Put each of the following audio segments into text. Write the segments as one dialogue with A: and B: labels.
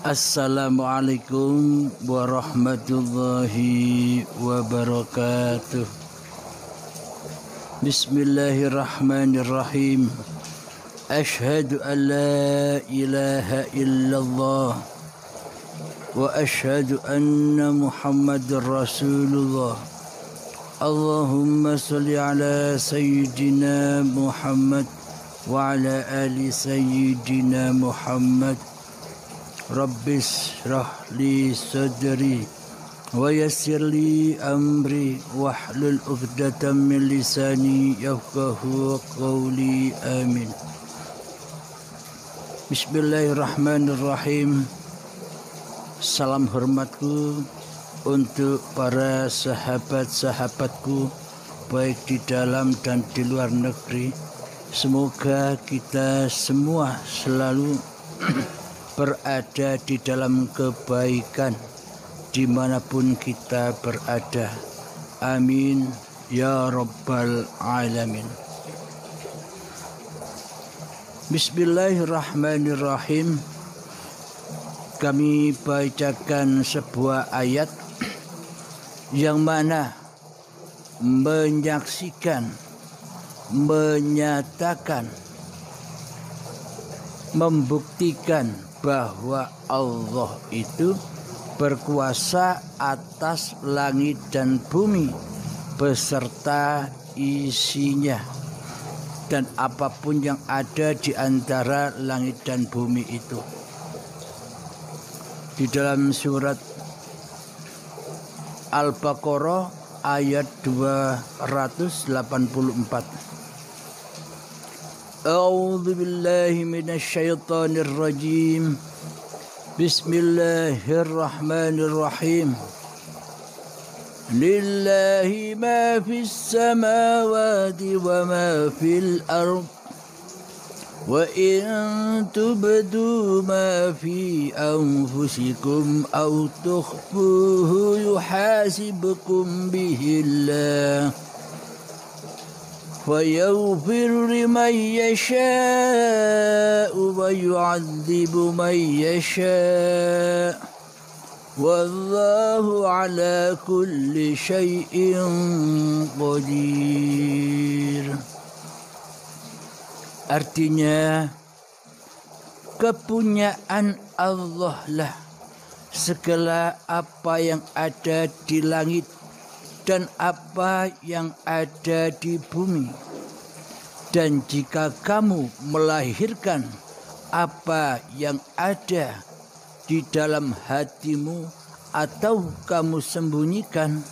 A: Assalamualaikum warahmatullahi wabarakatuh. Bismillahirrahmanirrahim. Ashhadu an la ilaha illallah wa ashhadu anna Muhammadar Rasulullah. Allahumma salli ala sayyidina Muhammad wa ala ali sayyidina Muhammad. Rabbis shrah li sadri wa yassir li amri wahlul 'uqdatam min lisani yafqahu qawli. Amin. Bismillahirrahmanirrahim. Salam hormatku untuk para sahabat-sahabatku baik di dalam dan di luar negeri. Semoga kita semua selalu berada di dalam kebaikan dimanapun kita berada. Amin ya rabbal alamin. Bismillahirrahmanirrahim. Kami bacakan sebuah ayat yang mana menyaksikan, menyatakan, membuktikan bahwa Allah itu berkuasa atas langit dan bumi beserta isinya dan apapun yang ada di antara langit dan bumi itu. Di dalam surat Al-Baqarah ayat 284. A'udzu billahi minasy syaithanir rajim. Bismillahirrahmanirrahim. Lillahi ma fis samawati wa ma fil ard. Wa in tubdu ma fi anfusikum aw tukhfuhu yuhasibkum bihi Allah. ويغفر لمن يشاء ويعذب من يشاء والله على كل شيء قدير. Artinya, kepunyaan Allah lah segala apa yang ada di langit dan apa yang ada di bumi. Dan jika kamu melahirkan apa yang ada di dalam hatimu atau kamu sembunyikan,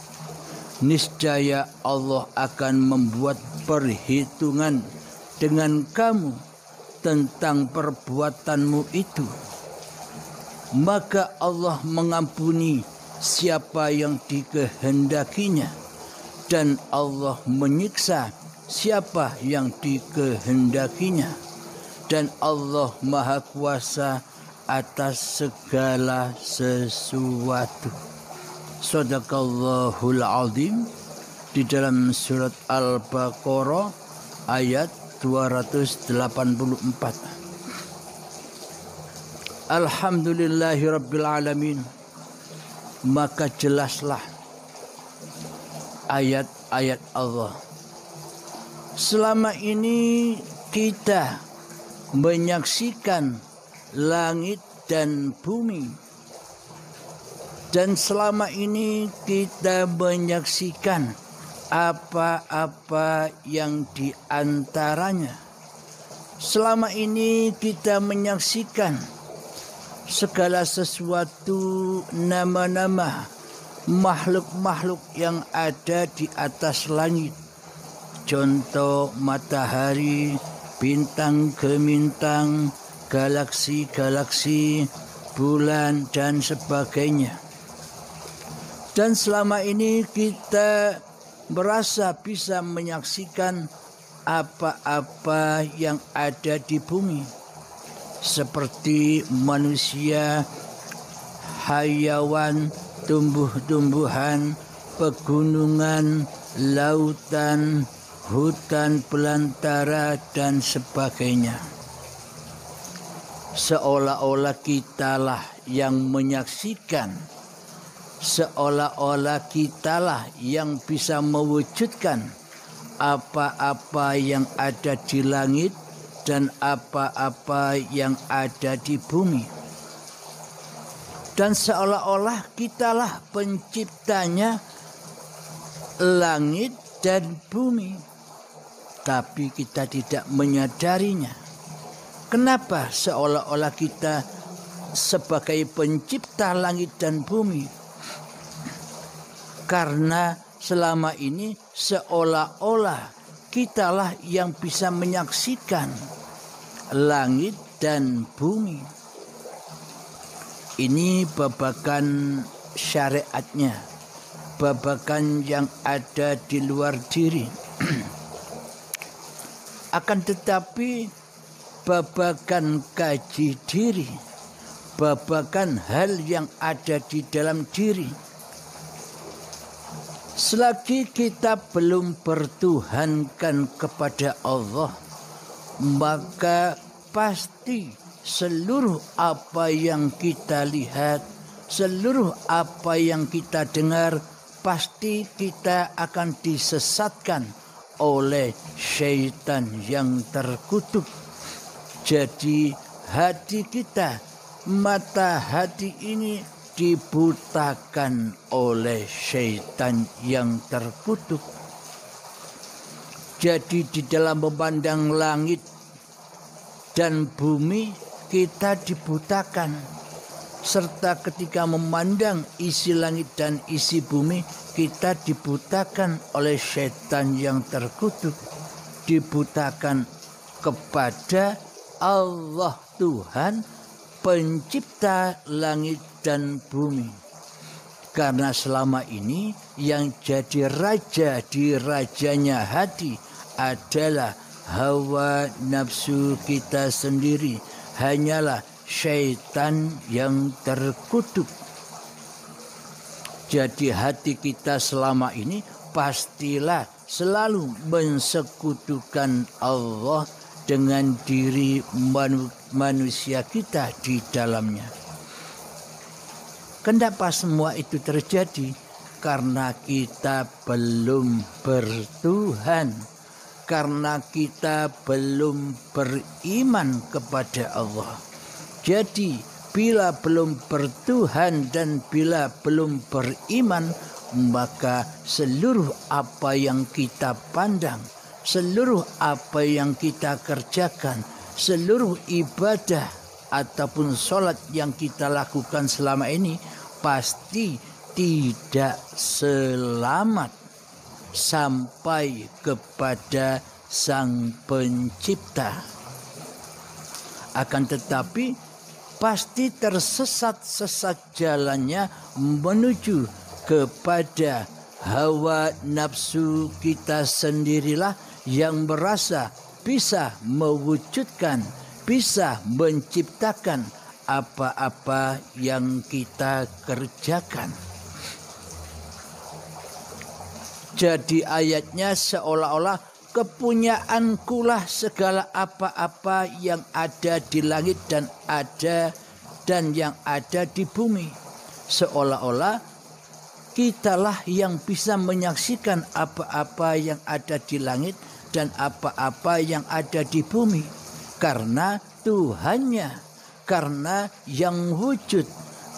A: niscaya Allah akan membuat perhitungan dengan kamu tentang perbuatanmu itu. Maka Allah mengampuni siapa yang dikehendakinya, dan Allah menyiksa siapa yang dikehendakinya, dan Allah Maha Kuasa atas segala sesuatu. Shadaqallahul azim. Di dalam surat Al-Baqarah ayat 284. Alhamdulillahirabbil alamin. Maka jelaslah ayat-ayat Allah. Selama ini kita menyaksikan langit dan bumi, dan selama ini kita menyaksikan apa-apa yang di antaranya. Selama ini kita menyaksikan segala sesuatu, nama-nama makhluk-makhluk yang ada di atas langit. Contoh matahari, bintang gemintang, galaksi-galaksi, bulan dan sebagainya. Dan selama ini kita merasa bisa menyaksikan apa-apa yang ada di bumi. Seperti manusia, hayawan, tumbuh-tumbuhan, pegunungan, lautan, hutan belantara, dan sebagainya. Seolah-olah kitalah yang menyaksikan, seolah-olah kitalah yang bisa mewujudkan apa-apa yang ada di langit dan apa-apa yang ada di bumi. Dan seolah-olah kitalah penciptanya langit dan bumi. Tapi kita tidak menyadarinya. Kenapa seolah-olah kita sebagai pencipta langit dan bumi? Karena selama ini seolah-olah kitalah yang bisa menyaksikan langit dan bumi. Ini babakan syariatnya, babakan yang ada di luar diri. Akan tetapi babakan kaji diri, babakan hal yang ada di dalam diri. Selagi kita belum bertuhankan kepada Allah, maka pasti seluruh apa yang kita lihat, seluruh apa yang kita dengar, pasti kita akan disesatkan oleh syaitan yang terkutuk. Jadi hati kita, mata hati ini dibutakan oleh syaitan yang terkutuk. Jadi di dalam memandang langit dan bumi kita dibutakan, serta ketika memandang isi langit dan isi bumi kita dibutakan oleh syaitan yang terkutuk, dibutakan kepada Allah Tuhan pencipta langit dan bumi. Karena selama ini yang jadi raja di rajanya hati adalah hawa nafsu kita sendiri, hanyalah syaitan yang terkutuk. Jadi hati kita selama ini pastilah selalu mensekutukan Allah dengan diri manusia kita di dalamnya. Kenapa semua itu terjadi? Karena kita belum bertuhan, karena kita belum beriman kepada Allah. Jadi bila belum bertuhan dan bila belum beriman, maka seluruh apa yang kita pandang, seluruh apa yang kita kerjakan, seluruh ibadah ataupun sholat yang kita lakukan selama ini pasti tidak selamat sampai kepada Sang Pencipta. Akan tetapi pasti tersesat-sesat jalannya menuju kepada hawa nafsu kita sendirilah yang merasa bisa mewujudkan, bisa menciptakan apa-apa yang kita kerjakan. Jadi ayatnya seolah-olah kepunyaankulah segala apa-apa yang ada di langit dan yang ada di bumi. Seolah-olah kitalah yang bisa menyaksikan apa-apa yang ada di langit dan apa-apa yang ada di bumi. Karena Tuhannya, karena yang wujud,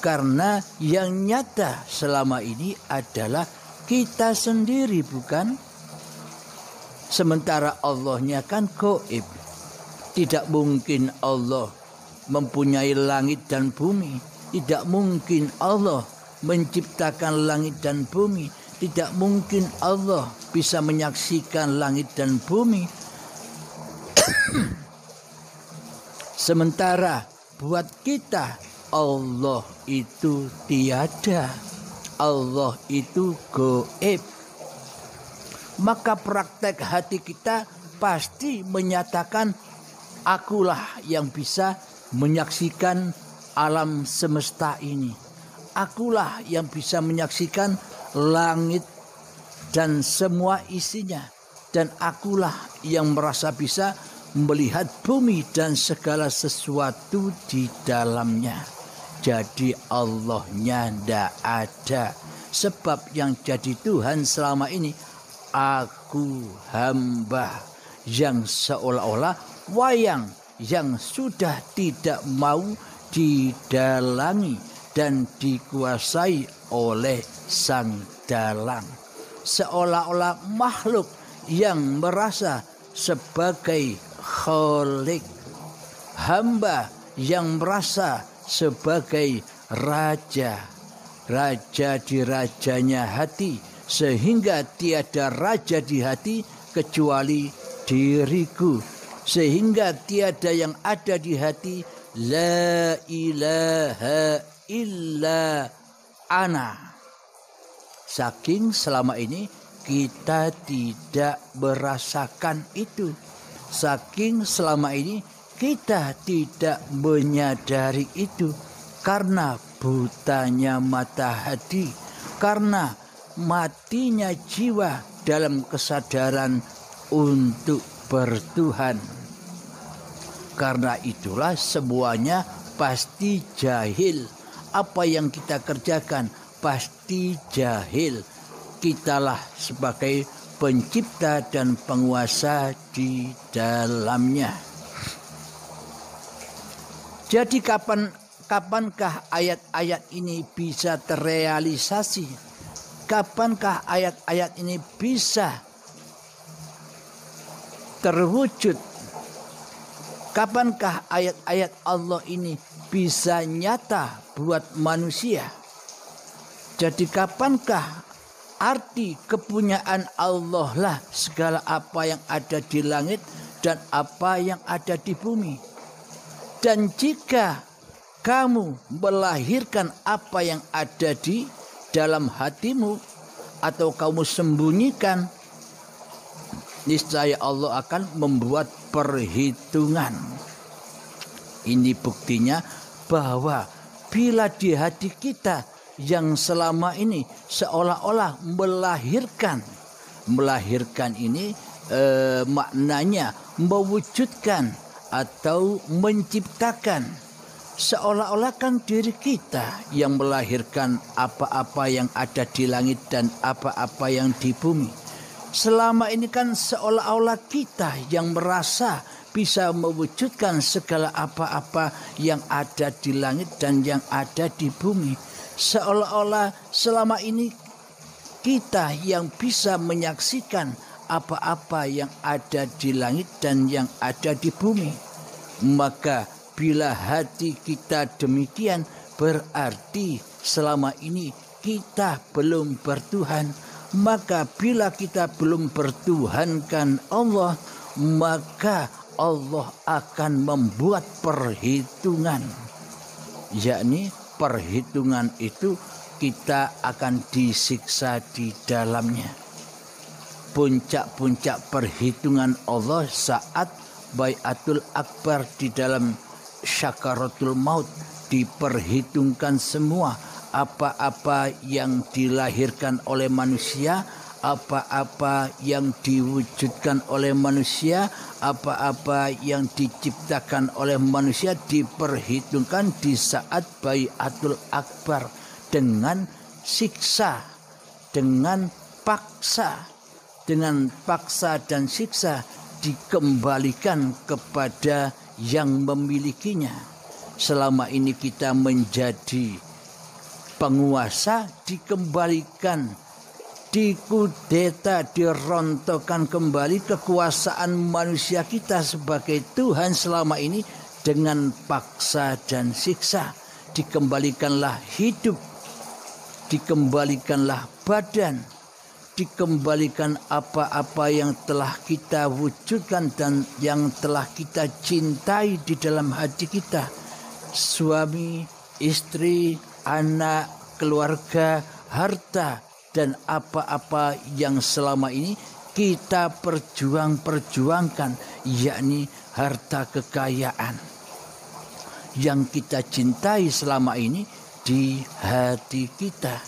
A: karena yang nyata selama ini adalah kita sendiri, bukan? Sementara Allahnya kan gaib. Tidak mungkin Allah mempunyai langit dan bumi. Tidak mungkin Allah menciptakan langit dan bumi. Tidak mungkin Allah bisa menyaksikan langit dan bumi. Sementara buat kita Allah itu tiada. Allah itu gaib. Maka praktek hati kita pasti menyatakan akulah yang bisa menyaksikan alam semesta ini. Akulah yang bisa menyaksikan langit dan semua isinya. Dan akulah yang merasa bisa melihat bumi dan segala sesuatu di dalamnya. jadi Allahnya ndak ada. Sebab yang jadi Tuhan selama ini aku hamba yang seolah-olah wayang yang sudah tidak mau didalangi dan dikuasai oleh sang dalang. Seolah-olah makhluk yang merasa sebagai khalik, hamba yang merasa sebagai raja, raja di rajanya hati, sehingga tiada raja di hati kecuali diriku, sehingga tiada yang ada di hati la ilaha illa ana. Saking selama ini kita tidak merasakan itu. Saking selama ini kita tidak menyadari itu. Karena butanya mata hati. Karena matinya jiwa dalam kesadaran untuk bertuhan. Karena itulah semuanya pasti jahil. Apa yang kita kerjakan pasti jahil. Kitalah sebagai pencipta dan penguasa di dalamnya. Jadi kapankah ayat-ayat ini bisa terrealisasi? Kapankah ayat-ayat ini bisa terwujud? Kapankah ayat-ayat Allah ini bisa nyata buat manusia? Jadi kapankah arti kepunyaan Allah lah segala apa yang ada di langit dan apa yang ada di bumi? Dan jika kamu melahirkan apa yang ada di dalam hatimu atau kamu sembunyikan, niscaya Allah akan membuat perhitungan. Ini buktinya bahwa bila di hati kita yang selama ini seolah-olah melahirkan ini maknanya mewujudkan atau menciptakan, seolah-olah kan diri kita yang melahirkan apa-apa yang ada di langit dan apa-apa yang di bumi. Selama ini kan seolah-olah kita yang merasa bisa mewujudkan segala apa-apa yang ada di langit dan yang ada di bumi. Seolah-olah selama ini kita yang bisa menyaksikan apa-apa yang ada di langit dan yang ada di bumi. Maka bila hati kita demikian, berarti selama ini kita belum bertuhan. Maka bila kita belum bertuhankan Allah, maka Allah akan membuat perhitungan. Yakni perhitungan itu kita akan disiksa di dalamnya. Puncak-puncak perhitungan Allah saat Baiatul Akbar di dalam Syakaratul Maut, diperhitungkan semua apa-apa yang dilahirkan oleh manusia, apa-apa yang diwujudkan oleh manusia, apa-apa yang diciptakan oleh manusia diperhitungkan di saat Baiatul Akbar dengan siksa, dengan paksa dan siksa dikembalikan kepada yang memilikinya. Selama ini kita menjadi penguasa, dikembalikan, dikudeta, dirontokkan kembali kekuasaan manusia kita sebagai Tuhan selama ini dengan paksa dan siksa. Dikembalikanlah hidup, dikembalikanlah badan, dikembalikan apa-apa yang telah kita wujudkan dan yang telah kita cintai di dalam hati kita. Suami, istri, anak, keluarga, harta, dan apa-apa yang selama ini kita perjuangkan, yakni harta kekayaan yang kita cintai selama ini di hati kita.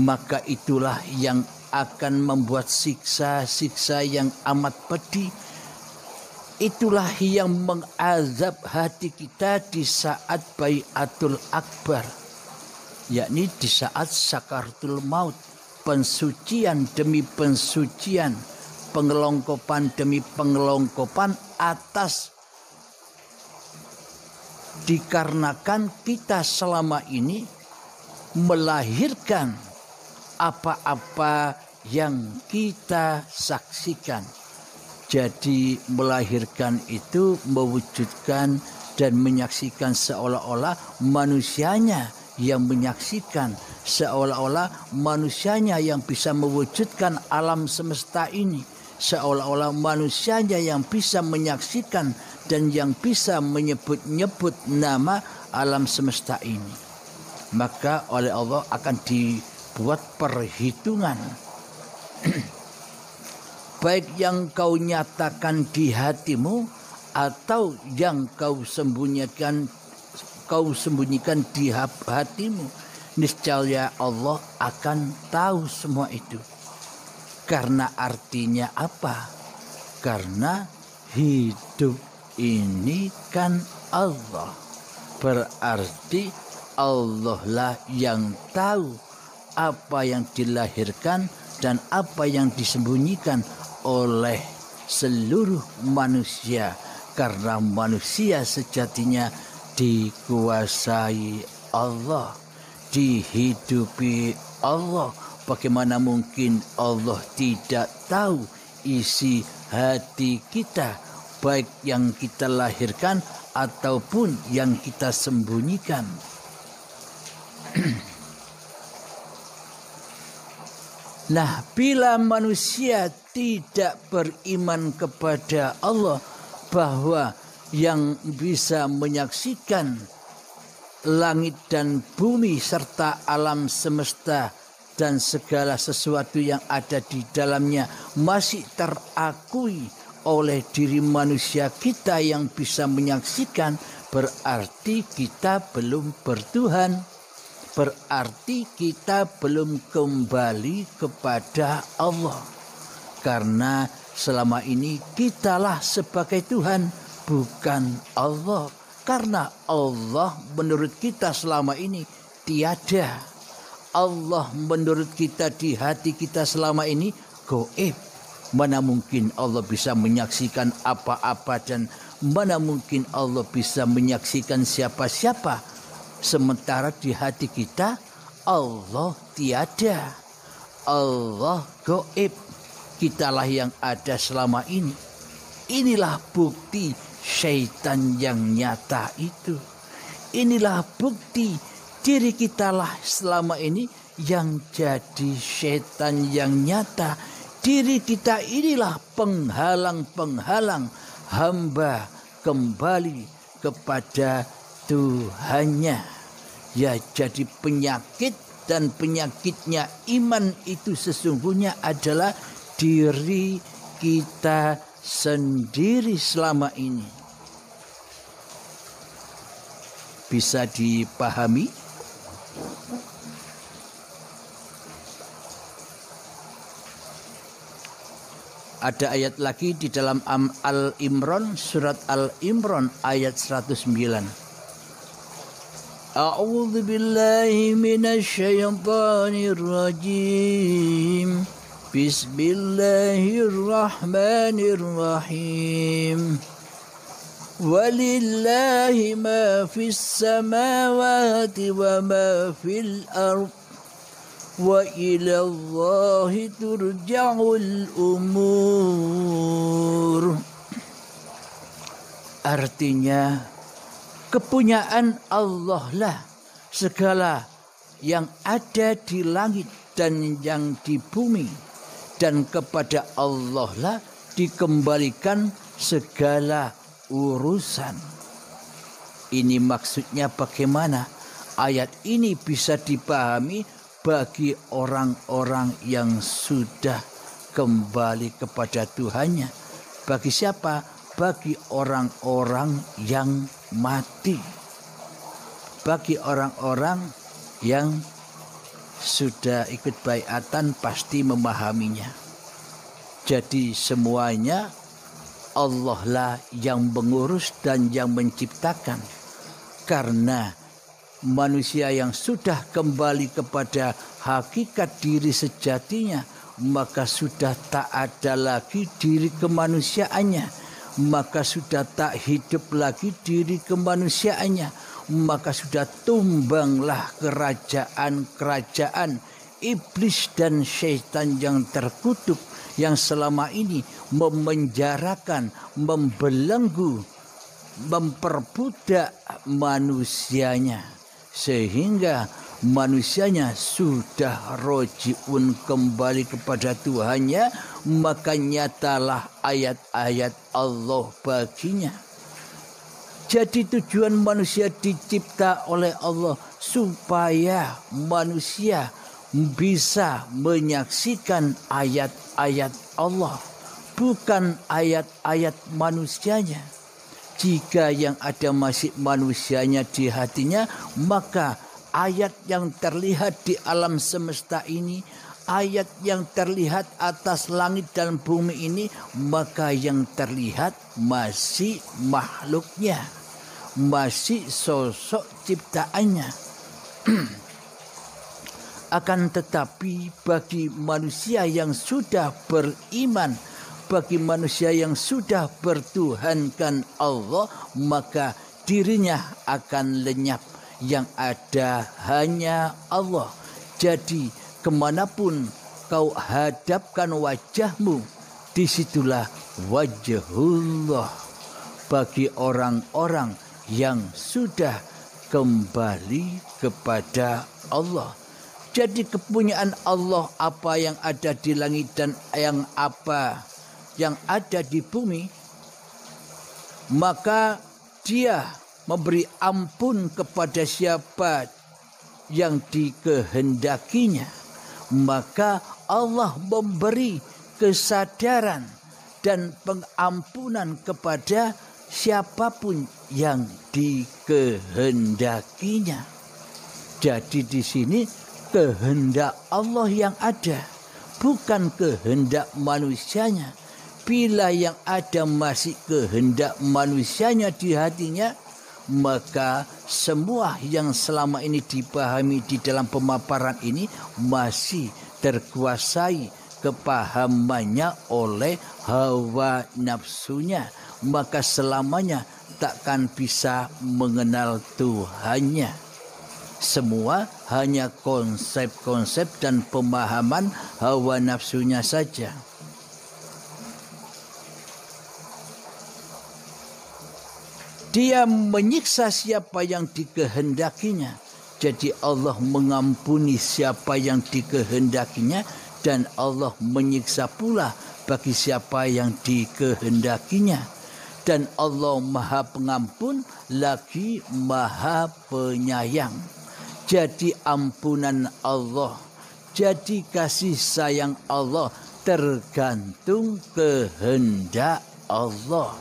A: Maka itulah yang akan membuat siksa-siksa yang amat pedih. Itulah yang mengazab hati kita di saat Baiatul Akbar, yakni di saat sakaratul maut, pensucian demi pensucian, pengelongkopan demi pengelongkopan atas dikarenakan kita selama ini melahirkan apa-apa yang kita saksikan. Jadi melahirkan itu mewujudkan dan menyaksikan seolah-olah manusianya yang menyaksikan, seolah-olah manusianya yang bisa mewujudkan alam semesta ini, seolah-olah manusianya yang bisa menyaksikan dan yang bisa menyebut-nyebut nama alam semesta ini. Maka oleh Allah akan dibuat perhitungan baik yang kau nyatakan di hatimu atau yang kau sembunyikan di hatimu. Niscaya Allah akan tahu semua itu. Karena artinya apa? Karena hidup ini kan Allah. Berarti Allah lah yang tahu apa yang dilahirkan dan apa yang disembunyikan oleh seluruh manusia, karena manusia sejatinya dikuasai Allah, dihidupi Allah. Bagaimana mungkin Allah tidak tahu isi hati kita, baik yang kita lahirkan ataupun yang kita sembunyikan. Nah, bila manusia tidak beriman kepada Allah bahwa yang bisa menyaksikan langit dan bumi serta alam semesta dan segala sesuatu yang ada di dalamnya masih terakui oleh diri manusia kita yang bisa menyaksikan, berarti kita belum bertuhan. Berarti kita belum kembali kepada Allah. Karena selama ini kitalah sebagai Tuhan, bukan Allah. Karena Allah menurut kita selama ini tiada. Allah menurut kita di hati kita selama ini gaib. Mana mungkin Allah bisa menyaksikan apa-apa dan mana mungkin Allah bisa menyaksikan siapa-siapa. Sementara di hati kita Allah tiada, Allah gaib, kitalah yang ada selama ini. Inilah bukti syaitan yang nyata itu. Inilah bukti diri kitalah selama ini yang jadi syaitan yang nyata. Diri kita inilah penghalang-penghalang hamba kembali kepada Tuhannya. Ya, jadi penyakit, dan penyakitnya iman itu sesungguhnya adalah diri kita sendiri selama ini. Bisa dipahami? Ada ayat lagi di dalam Al-Imran, surat Al-Imran ayat 109. A'udzu billahi minasyaitonir rajim. Bismillahirrahmanirrahim. Walillahi ma fis samawati wa ma fil ardh. Wa ila Allahi turja'ul umur. Artinya, kepunyaan Allah lah segala yang ada di langit dan yang di bumi, dan kepada Allah lah dikembalikan segala urusan. Ini maksudnya bagaimana? Ayat ini bisa dipahami bagi orang-orang yang sudah kembali kepada Tuhannya. Bagi siapa? Bagi orang-orang yang mati. Bagi orang-orang yang sudah ikut baiatan pasti memahaminya. Jadi semuanya Allah lah yang mengurus dan yang menciptakan. Karena manusia yang sudah kembali kepada hakikat diri sejatinya, maka sudah tak ada lagi diri kemanusiaannya, maka sudah tak hidup lagi diri kemanusiaannya, maka sudah tumbanglah kerajaan-kerajaan iblis dan syaitan yang terkutuk, yang selama ini memenjarakan, membelenggu, memperbudak manusianya, sehingga manusianya sudah rojiun kembali kepada Tuhannya, maka nyatalah ayat-ayat Allah baginya. Jadi tujuan manusia dicipta oleh Allah supaya manusia bisa menyaksikan ayat-ayat Allah, bukan ayat-ayat manusianya. Jika yang ada masih manusianya di hatinya, maka ayat yang terlihat di alam semesta ini, ayat yang terlihat atas langit dan bumi ini, maka yang terlihat masih makhluknya, masih sosok ciptaannya. Akan tetapi bagi manusia yang sudah beriman, bagi manusia yang sudah bertuhankan Allah, maka dirinya akan lenyap. Yang ada hanya Allah. Jadi kemanapun kau hadapkan wajahmu, disitulah wajhullah bagi orang-orang yang sudah kembali kepada Allah. Jadi kepunyaan Allah, apa yang ada di langit dan apa yang ada di bumi, maka Dia memberi ampun kepada siapa yang dikehendakinya. Maka Allah memberi kesadaran dan pengampunan kepada siapapun yang dikehendakinya. Jadi di sini kehendak Allah yang ada, bukan kehendak manusianya. Bila yang ada masih kehendak manusianya di hatinya, maka semua yang selama ini dipahami di dalam pemaparan ini masih terkuasai kepahamannya oleh hawa nafsunya, maka selamanya takkan bisa mengenal Tuhannya. Semua hanya konsep-konsep dan pemahaman hawa nafsunya saja. Dia menyiksa siapa yang dikehendakinya. Jadi Allah mengampuni siapa yang dikehendakinya, dan Allah menyiksa pula bagi siapa yang dikehendakinya. Dan Allah Maha Pengampun lagi Maha Penyayang. Jadi ampunan Allah, jadi kasih sayang Allah tergantung kehendak Allah.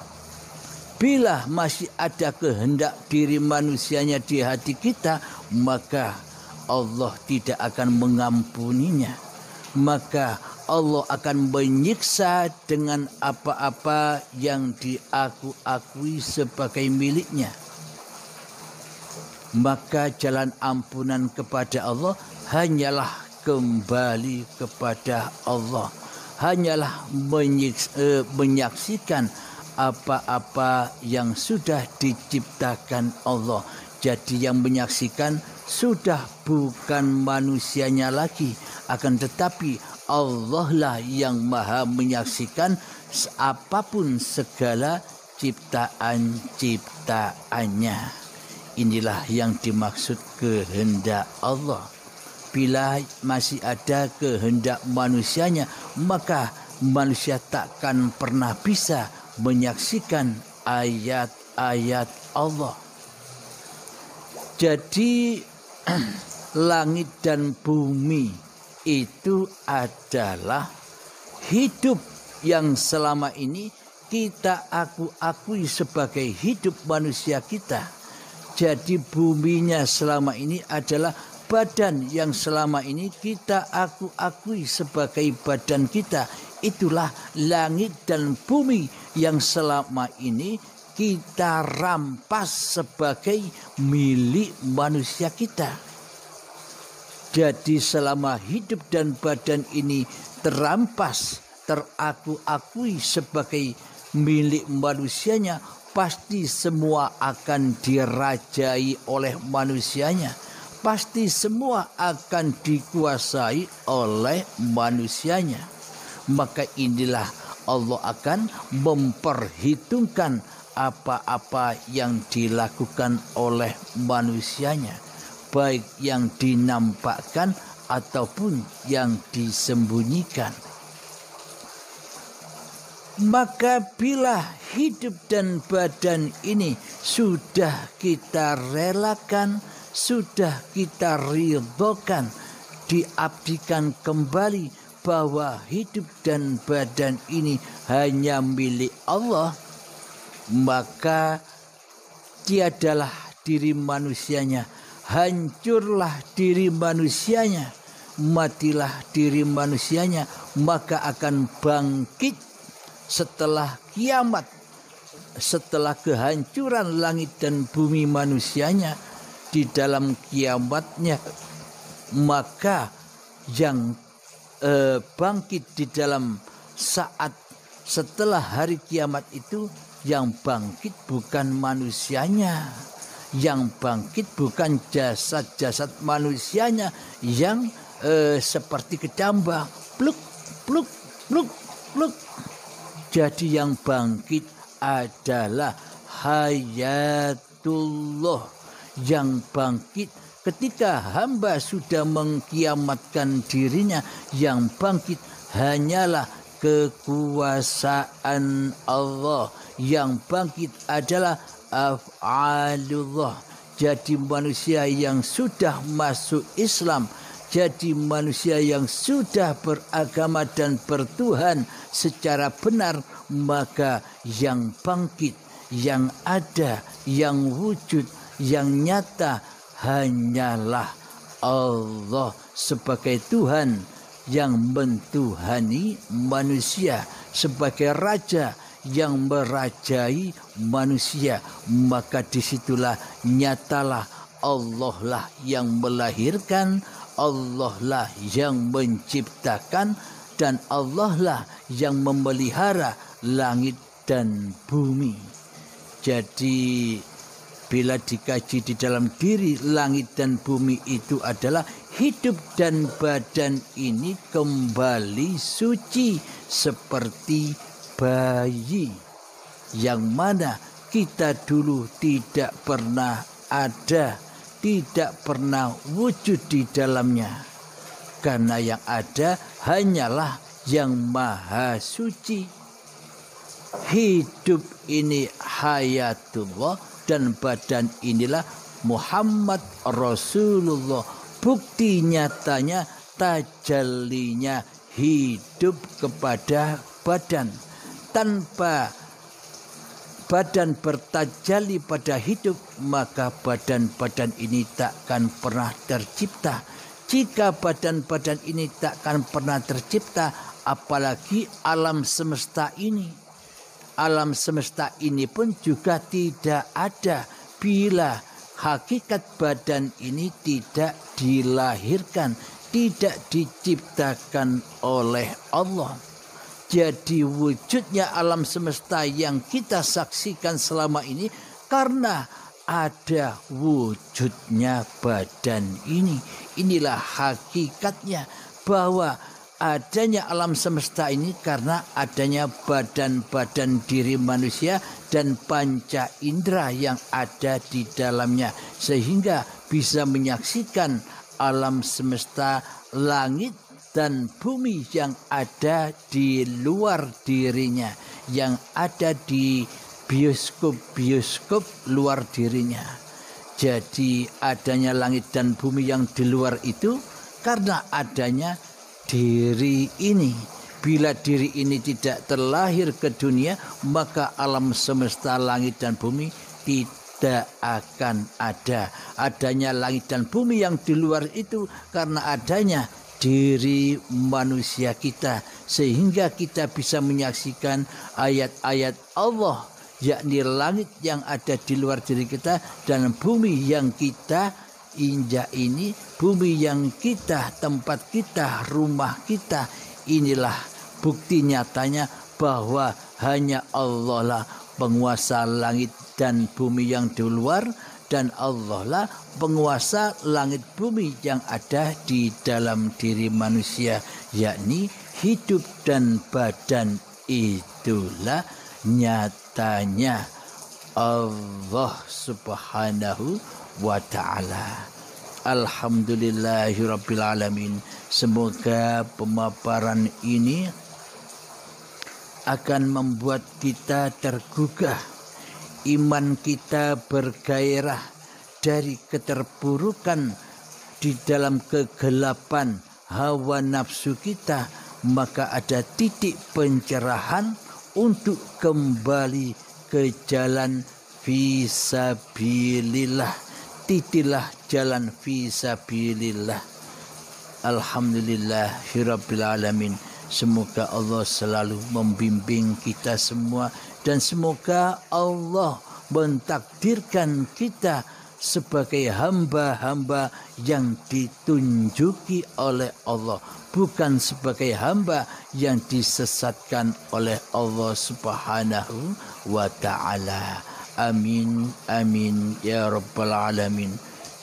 A: Bila masih ada kehendak diri manusianya di hati kita, maka Allah tidak akan mengampuninya. Maka Allah akan menyiksa dengan apa-apa yang diakui sebagai miliknya. Maka jalan ampunan kepada Allah hanyalah kembali kepada Allah. Hanyalah menyaksikan apa-apa yang sudah diciptakan Allah. Jadi yang menyaksikan sudah bukan manusianya lagi, akan tetapi Allah lah yang maha menyaksikan apapun segala ciptaan-ciptaannya. Inilah yang dimaksud kehendak Allah. Bila masih ada kehendak manusianya, maka manusia takkan pernah bisa menyaksikan ayat-ayat Allah. Jadi langit dan bumi itu adalah hidup yang selama ini kita akui sebagai hidup manusia kita. Jadi buminya selama ini adalah badan yang selama ini kita akui sebagai badan kita. itulah langit dan bumi yang selama ini kita rampas sebagai milik manusia kita. Jadi selama hidup dan badan ini terampas, teraku-akui sebagai milik manusianya, pasti semua akan dirajai oleh manusianya. Pasti semua akan dikuasai oleh manusianya. Maka inilah Allah akan memperhitungkan apa-apa yang dilakukan oleh manusianya, baik yang dinampakkan ataupun yang disembunyikan. Maka bila hidup dan badan ini sudah kita relakan, sudah kita ridhokan, diabdikan kembali bahwa hidup dan badan ini hanya milik Allah, maka tiadalah diri manusianya, hancurlah diri manusianya, matilah diri manusianya, maka akan bangkit setelah kiamat, setelah kehancuran langit dan bumi manusianya. Di dalam kiamatnya, maka yang bangkit di dalam saat setelah hari kiamat itu, yang bangkit bukan manusianya, yang bangkit bukan jasad-jasad manusianya yang seperti kecambah, pluk pluk pluk pluk. Jadi yang bangkit adalah hayatullah. Yang bangkit ketika hamba sudah mengkiamatkan dirinya, yang bangkit hanyalah kekuasaan Allah. Yang bangkit adalah af'alullah. Jadi manusia yang sudah masuk Islam, jadi manusia yang sudah beragama dan bertuhan secara benar, maka yang bangkit, yang ada, yang wujud, yang nyata hanyalah Allah sebagai Tuhan yang mentuhani manusia, sebagai Raja yang merajai manusia. Maka disitulah nyatalah Allah lah yang melahirkan, Allah lah yang menciptakan, dan Allah lah yang memelihara langit dan bumi. Jadi bila dikaji di dalam diri langit dan bumi itu adalah hidup dan badan ini kembali suci seperti bayi, yang mana kita dulu tidak pernah ada, tidak pernah wujud di dalamnya, karena yang ada hanyalah yang maha suci. Hidup ini hayatullah, dan badan inilah Muhammad Rasulullah. Bukti nyatanya tajallinya hidup kepada badan. Tanpa badan bertajalli pada hidup, maka badan-badan ini takkan pernah tercipta. Jika badan-badan ini takkan pernah tercipta, apalagi alam semesta ini. Alam semesta ini pun juga tidak ada bila hakikat badan ini tidak dilahirkan, tidak diciptakan oleh Allah. Jadi wujudnya alam semesta yang kita saksikan selama ini karena ada wujudnya badan ini. Inilah hakikatnya, bahwa adanya alam semesta ini karena adanya badan-badan diri manusia dan panca indera yang ada di dalamnya, sehingga bisa menyaksikan alam semesta, langit dan bumi yang ada di luar dirinya, yang ada di bioskop-bioskop luar dirinya. Jadi adanya langit dan bumi yang di luar itu karena adanya diri ini. Bila diri ini tidak terlahir ke dunia, maka alam semesta, langit dan bumi tidak akan ada. Adanya langit dan bumi yang di luar itu karena adanya diri manusia kita, sehingga kita bisa menyaksikan ayat-ayat Allah, yakni langit yang ada di luar diri kita dan bumi yang kita injak ini, bumi yang kita, tempat kita, rumah kita. Inilah bukti nyatanya bahwa hanya Allah lah penguasa langit dan bumi yang di luar, dan Allah lah penguasa langit bumi yang ada di dalam diri manusia, yakni hidup dan badan. Itulah nyatanya Allah subhanahu wa ta'ala. Alhamdulillahirabbil alamin. Semoga pemaparan ini akan membuat kita tergugah, iman kita bergairah dari keterpurukan di dalam kegelapan hawa nafsu kita, maka ada titik pencerahan untuk kembali ke jalan fisabilillah. Titilah jalan fisabilillah. Alhamdulillahirabbil alamin. Semoga Allah selalu membimbing kita semua, dan semoga Allah mentakdirkan kita sebagai hamba-hamba yang ditunjuki oleh Allah, bukan sebagai hamba yang disesatkan oleh Allah subhanahu wa ta'ala. Amin, amin, ya rabbal alamin.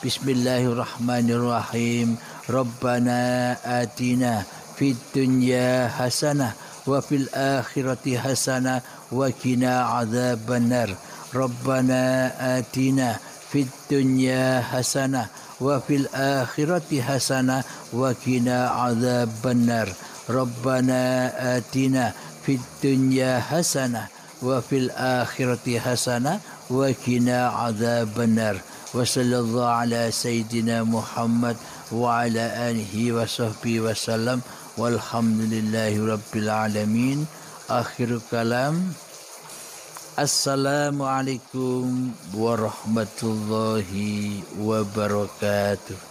A: Bismillahirrahmanirrahim. Rabbana atina fid dunya hasanah wa fil akhirati hasanah wa qina adzabannar. Rabbana atina fid dunya hasanah wa fil akhirati hasanah wa qina adzabannar. Rabbana atina fid dunya hasanah wa fil akhirati hasanah wa qina adzabannar. Wa sallallahu ala sayyidina Muhammad wa ala alihi wa sahbihi wa sallam. Walhamdulillahi rabbil alamin. Akhirul kalam. Assalamualaikum warahmatullahi wabarakatuh.